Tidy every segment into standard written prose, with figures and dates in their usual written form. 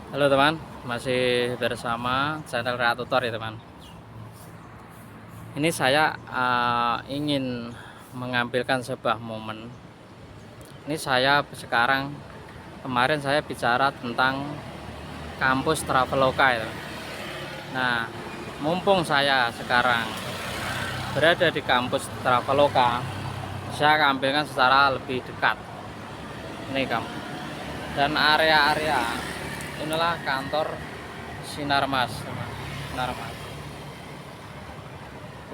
Halo teman, masih bersama channel Rea Tutor ya teman. Ini saya ingin mengambilkan sebuah momen. Ini saya sekarang kemarin saya bicara tentang kampus Traveloka ya. Nah, mumpung saya sekarang berada di kampus Traveloka, saya akan ambilkan secara lebih dekat. Ini kamu. Dan area-area inilah kantor Sinarmas, Sinarmas.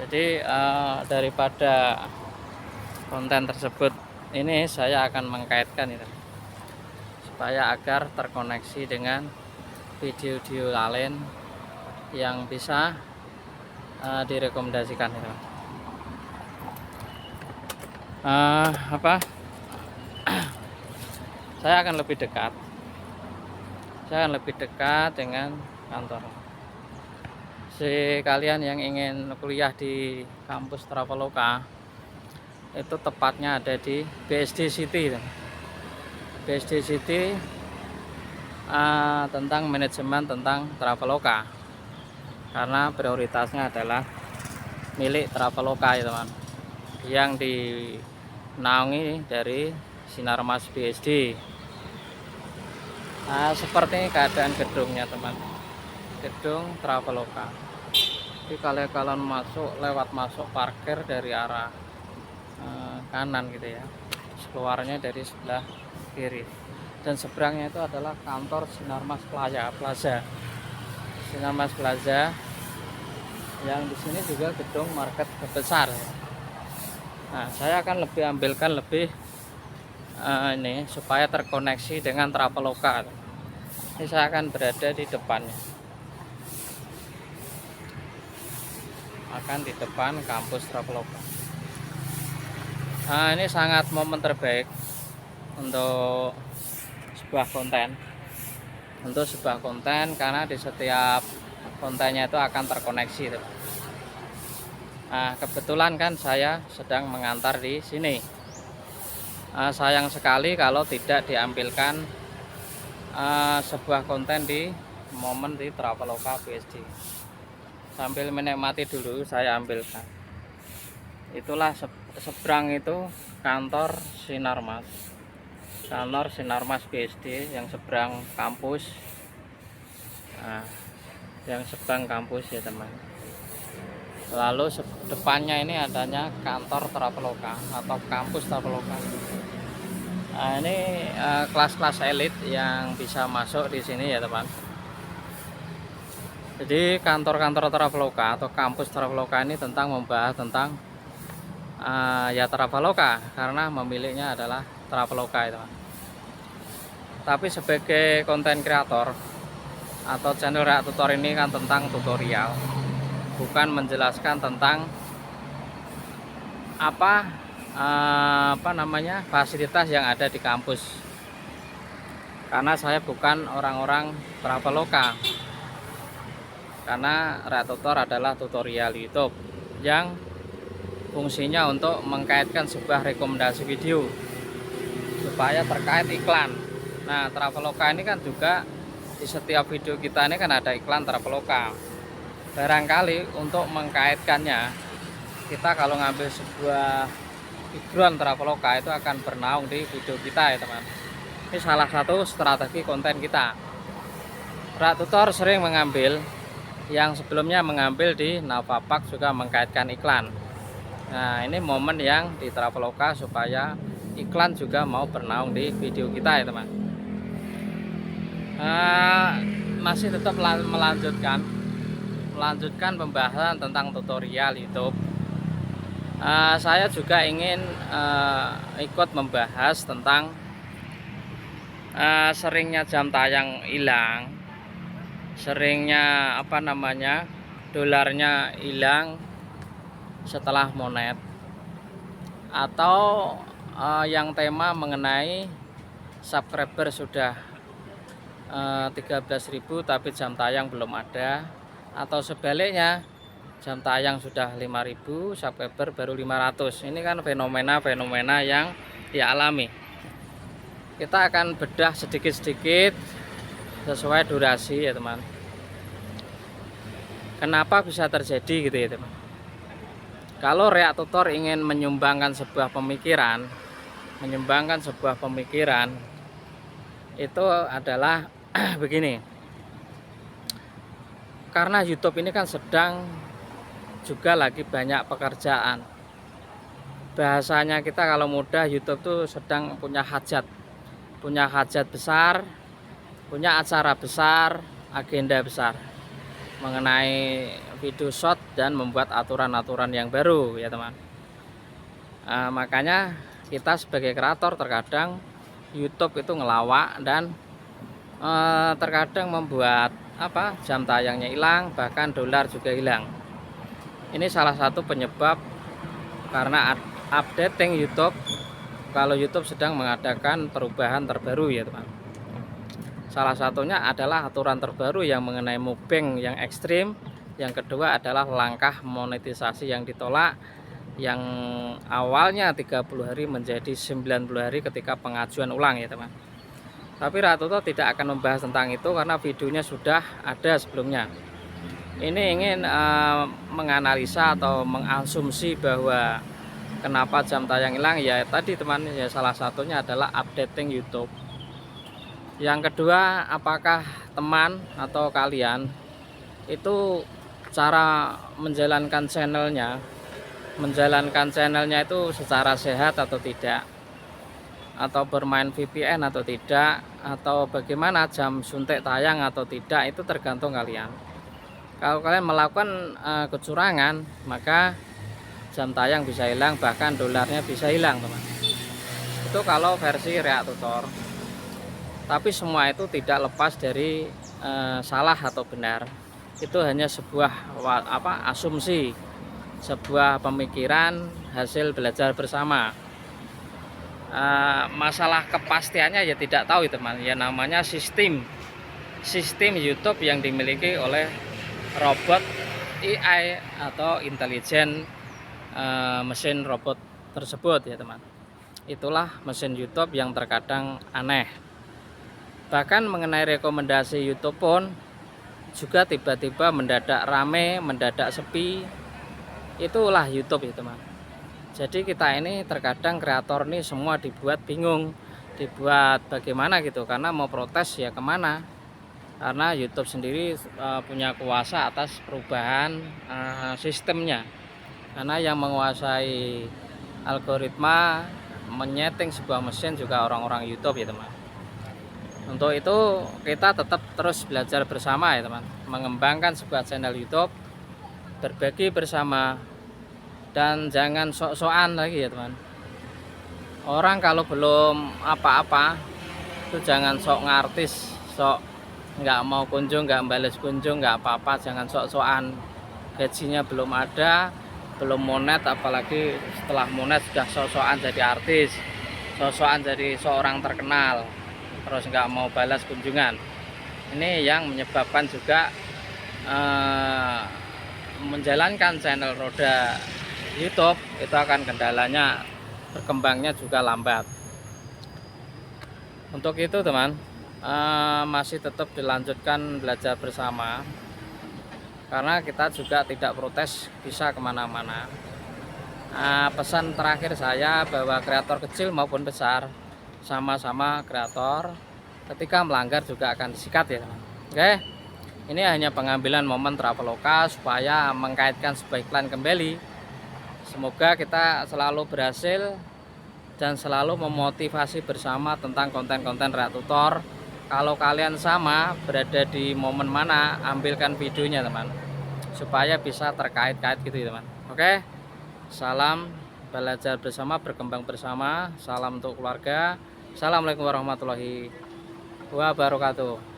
Jadi daripada konten tersebut ini saya akan mengkaitkan itu supaya agar terkoneksi dengan video-video lain yang bisa direkomendasikan itu. Apa? Saya akan lebih dekat. Saya akan lebih dekat dengan kantor. Si kalian yang ingin kuliah di kampus Traveloka itu tepatnya ada di BSD City. BSD City tentang manajemen tentang Traveloka, karena prioritasnya adalah milik Traveloka ya teman, yang dinaungi dari Sinarmas BSD. Nah, seperti ini keadaan gedungnya teman, gedung Traveloka. Jadi kalau kalian lewat masuk parkir dari arah kanan gitu ya, keluarnya dari sebelah kiri, dan seberangnya itu adalah kantor Sinarmas Plaza. Sinarmas Plaza yang di sini juga gedung market besar. Nah, saya akan ambilkan lebih ini supaya terkoneksi dengan Traveloka. Ini saya akan berada di depannya, akan di depan kampus Traveloka. Nah, ini sangat momen terbaik untuk sebuah konten, karena di setiap kontennya itu akan terkoneksi. Nah, kebetulan kan saya sedang mengantar di sini. Sayang sekali kalau tidak diambilkan sebuah konten di momen di Traveloka BSD. Sambil menikmati dulu saya ambilkan. Itulah seberang itu kantor Sinarmas. Kantor Sinarmas BSD yang seberang kampus. Nah, yang seberang kampus ya teman. Lalu depannya ini adanya kantor Traveloka atau kampus Traveloka. Nah, ini kelas-kelas elit yang bisa masuk di sini ya teman. Jadi kantor-kantor Traveloka atau kampus Traveloka ini membahas tentang ya Traveloka, karena pemiliknya adalah Traveloka ya teman. Tapi sebagai konten kreator atau channel Rea Tutor ini kan tentang tutorial, bukan menjelaskan tentang apa namanya fasilitas yang ada di kampus, karena saya bukan orang-orang Traveloka. Karena Rea Tutor adalah tutorial YouTube yang fungsinya untuk mengkaitkan sebuah rekomendasi video supaya terkait iklan. Nah, Traveloka ini kan juga di setiap video kita ini kan ada iklan Traveloka. Barangkali untuk mengkaitkannya, kita kalau ngambil sebuah background Traveloka itu akan bernaung di video kita ya teman. Ini salah satu strategi konten kita. Rea Tutor sering mengambil, yang sebelumnya mengambil di Navapak juga mengkaitkan iklan. Nah, ini momen yang di Traveloka supaya iklan juga mau bernaung di video kita ya teman. Masih tetap melanjutkan pembahasan tentang tutorial YouTube. Saya juga ingin ikut membahas tentang seringnya jam tayang hilang, seringnya dolarnya hilang setelah monet, atau yang tema mengenai subscriber sudah 13.000 tapi jam tayang belum ada, atau sebaliknya jam tayang sudah 5.000 subscriber baru 500. Ini kan fenomena yang dialami. Kita akan bedah sedikit-sedikit sesuai durasi ya teman. Kenapa bisa terjadi gitu ya teman? Kalau Reak Tutor ingin menyumbangkan sebuah pemikiran, itu adalah begini. Karena YouTube ini kan sedang juga lagi banyak pekerjaan. Bahasanya kita kalau mudah, YouTube tuh sedang punya hajat besar, punya acara besar, agenda besar mengenai video short dan membuat aturan-aturan yang baru ya teman. Makanya kita sebagai kreator terkadang YouTube itu ngelawak dan terkadang membuat jam tayangnya hilang, bahkan dolar juga hilang. Ini salah satu penyebab karena updating YouTube. Kalau YouTube sedang mengadakan perubahan terbaru ya teman. Salah satunya adalah aturan terbaru yang mengenai mukbang yang ekstrim. Yang kedua adalah langkah monetisasi yang ditolak, yang awalnya 30 hari menjadi 90 hari ketika pengajuan ulang ya teman. Tapi Reak Tutor tidak akan membahas tentang itu karena videonya sudah ada sebelumnya. Ini ingin menganalisa atau mengasumsi bahwa kenapa jam tayang hilang ya tadi teman, ya salah satunya adalah updating YouTube. Yang kedua, apakah teman atau kalian itu cara menjalankan channelnya itu secara sehat atau tidak, atau bermain VPN atau tidak, atau bagaimana jam suntik tayang atau tidak, itu tergantung kalian. Kalau kalian melakukan kecurangan, maka jam tayang bisa hilang, bahkan dolarnya bisa hilang teman. Itu kalau versi Reak Tutor. Tapi semua itu tidak lepas dari salah atau benar. Itu hanya sebuah asumsi, sebuah pemikiran hasil belajar bersama. Masalah kepastiannya ya tidak tahu teman. Ya namanya sistem YouTube yang dimiliki oleh robot AI atau intelijen mesin robot tersebut ya teman. Itulah mesin YouTube yang terkadang aneh. Bahkan mengenai rekomendasi YouTube pun juga tiba-tiba mendadak rame, mendadak sepi. Itulah YouTube ya teman. Jadi kita ini terkadang kreator ini semua dibuat bingung, dibuat bagaimana gitu, karena mau protes ya kemana. Karena YouTube sendiri punya kuasa atas perubahan sistemnya. Karena yang menguasai algoritma, menyeting sebuah mesin juga orang-orang YouTube ya teman. Untuk itu kita tetap terus belajar bersama ya teman, mengembangkan sebuah channel YouTube, berbagi bersama, dan jangan sok-sokan lagi ya teman. Orang kalau belum apa-apa itu jangan sok ngartis, sok nggak mau kunjung, nggak balas kunjung, nggak apa-apa, jangan sok-sokan. Gajinya belum ada, belum monet, apalagi setelah monet sudah sok-sokan jadi artis, sok-sokan jadi seorang terkenal, terus nggak mau balas kunjungan. Ini yang menyebabkan juga menjalankan channel roda YouTube itu akan kendalanya, berkembangnya juga lambat. Untuk itu teman, masih tetap dilanjutkan belajar bersama, karena kita juga tidak protes, bisa kemana-mana. Pesan terakhir saya bahwa kreator kecil maupun besar sama-sama kreator, ketika melanggar juga akan disikat ya teman. Oke, ini hanya pengambilan momen Traveloka supaya mengkaitkan sebuah iklan kembali. Semoga kita selalu berhasil dan selalu memotivasi bersama tentang konten-konten Reak Tutor. Kalau kalian sama berada di momen mana, ambilkan videonya teman, supaya bisa terkait-kait gitu teman. Oke, salam belajar bersama, berkembang bersama, salam untuk keluarga. Assalamualaikum warahmatullahi wabarakatuh.